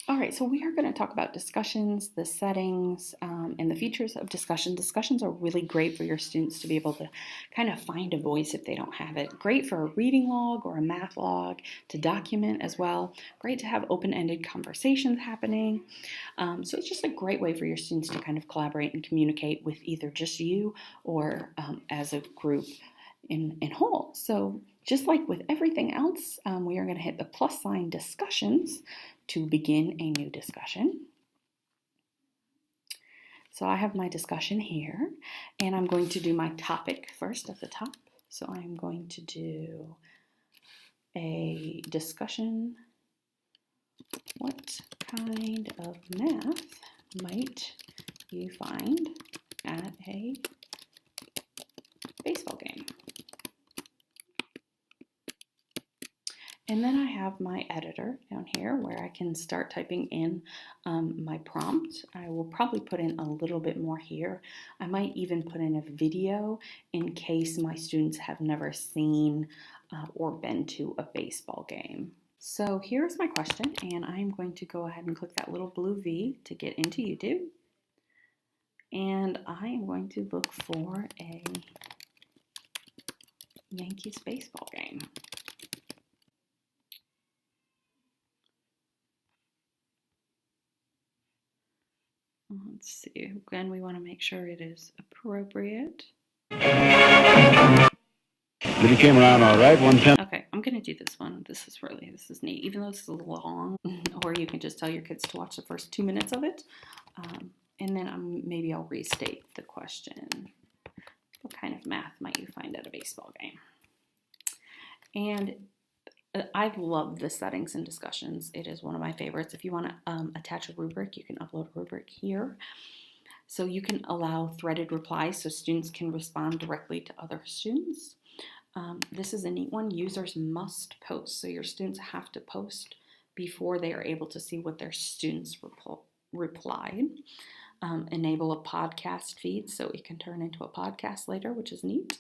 All right, so we are going to talk about discussions, the settings, and the features of discussion. Discussions are really great for your students to be able to kind of find a voice if they don't have it. Great for a reading log or a math log to document as well. Great to have open-ended conversations happening. So it's just a great way for your students to kind of collaborate and communicate with either just you or as a group in whole. So just like with everything else, we are going to hit the plus sign discussions to begin a new discussion. So I have my discussion here, and I'm going to do my topic first at the top. So I'm going to do a discussion. What kind of math might you find at a baseball game? And then I have my editor down here where I can start typing in my prompt. I will probably put in a little bit more here. I might even put in a video in case my students have never seen or been to a baseball game. So here's my question, and I'm going to go ahead and click that little blue V to get into YouTube. And I am going to look for a Yankees baseball game. Let's see. Again, we want to make sure it is appropriate. But he came around all right. 110. Okay, I'm going to do this one. This is neat. Even though this is long, or you can just tell your kids to watch the first 2 minutes of it. And then maybe I'll restate the question. What kind of math might you find at a baseball game? And I love the settings and discussions. It is one of my favorites. If you want to attach a rubric, you can upload a rubric here. So you can allow threaded replies so students can respond directly to other students. This is a neat one. Users must post. So your students have to post before they are able to see what their students replied. Enable a podcast feed so it can turn into a podcast later, which is neat.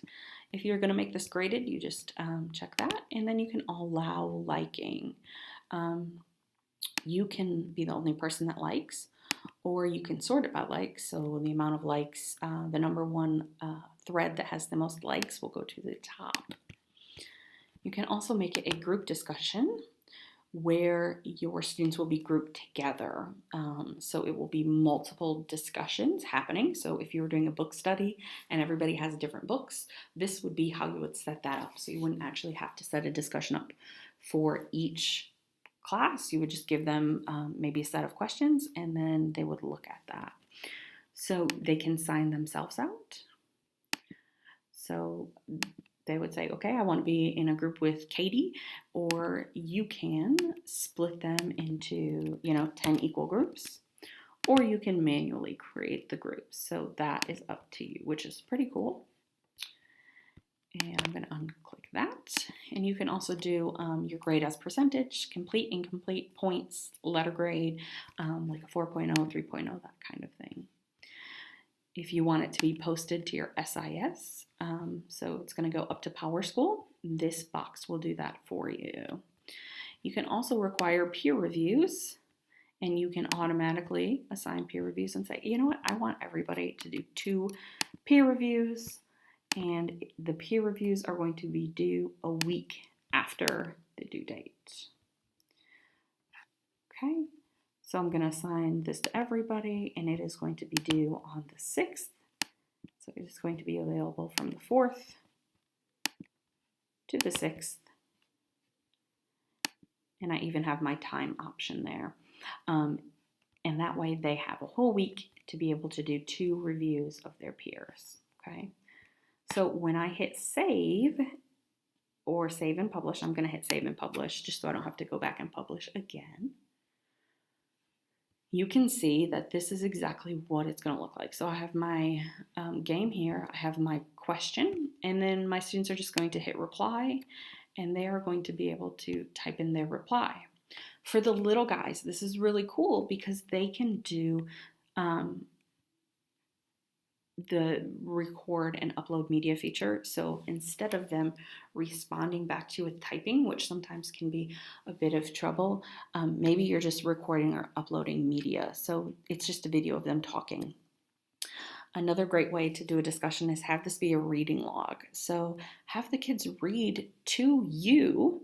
If you're going to make this graded, you just check that. And then you can allow liking. You can be the only person that likes, or you can sort it by likes. So the amount of likes, the number one thread that has the most likes will go to the top. You can also make it a group discussion where your students will be grouped together. So it will be multiple discussions happening. So if you were doing a book study and everybody has different books, this would be how you would set that up. So you wouldn't actually have to set a discussion up for each class. You would just give them maybe a set of questions, and then they would look at that. So they can sign themselves out. So they would say, okay, I want to be in a group with Katie, or you can split them into, 10 equal groups, or you can manually create the groups. So that is up to you, which is pretty cool. And I'm going to unclick that. And you can also do your grade as percentage, complete, incomplete, points, letter grade, like a 4.0, 3.0, that kind of thing. If you want it to be posted to your SIS, so it's going to go up to PowerSchool, this box will do that for you. You can also require peer reviews, and you can automatically assign peer reviews and say, you know what, I want everybody to do 2 peer reviews, and the peer reviews are going to be due a week after the due date. Okay. So I'm going to assign this to everybody, and it is going to be due on the 6th. So it is going to be available from the 4th to the 6th. And I even have my time option there. And that way they have a whole week to be able to do 2 reviews of their peers. Okay. So when I hit save or save and publish, I'm going to hit save and publish just so I don't have to go back and publish again. You can see that this is exactly what it's going to look like. So I have my game here, I have my question, and then my students are just going to hit reply, and they are going to be able to type in their reply. For the little guys, this is really cool because they can do the record and upload media feature. So instead of them responding back to you with typing, which sometimes can be a bit of trouble, maybe you're just recording or uploading media. So it's just a video of them talking. Another great way to do a discussion is have this be a reading log. So have the kids read to you.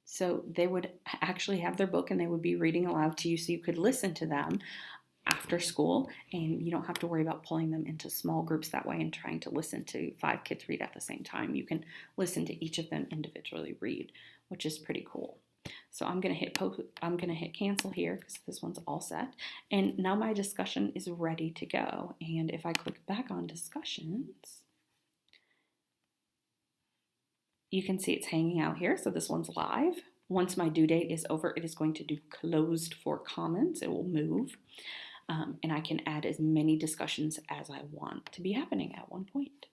So they would actually have their book and they would be reading aloud to you so you could listen to them after school, and you don't have to worry about pulling them into small groups that way and trying to listen to 5 kids read at the same time. You can listen to each of them individually read, which is pretty cool. So I'm going to hit cancel here because this one's all set. And now my discussion is ready to go. And if I click back on discussions, you can see it's hanging out here. So this one's live. Once my due date is over, it is going to do closed for comments. It will move. And I can add as many discussions as I want to be happening at one point.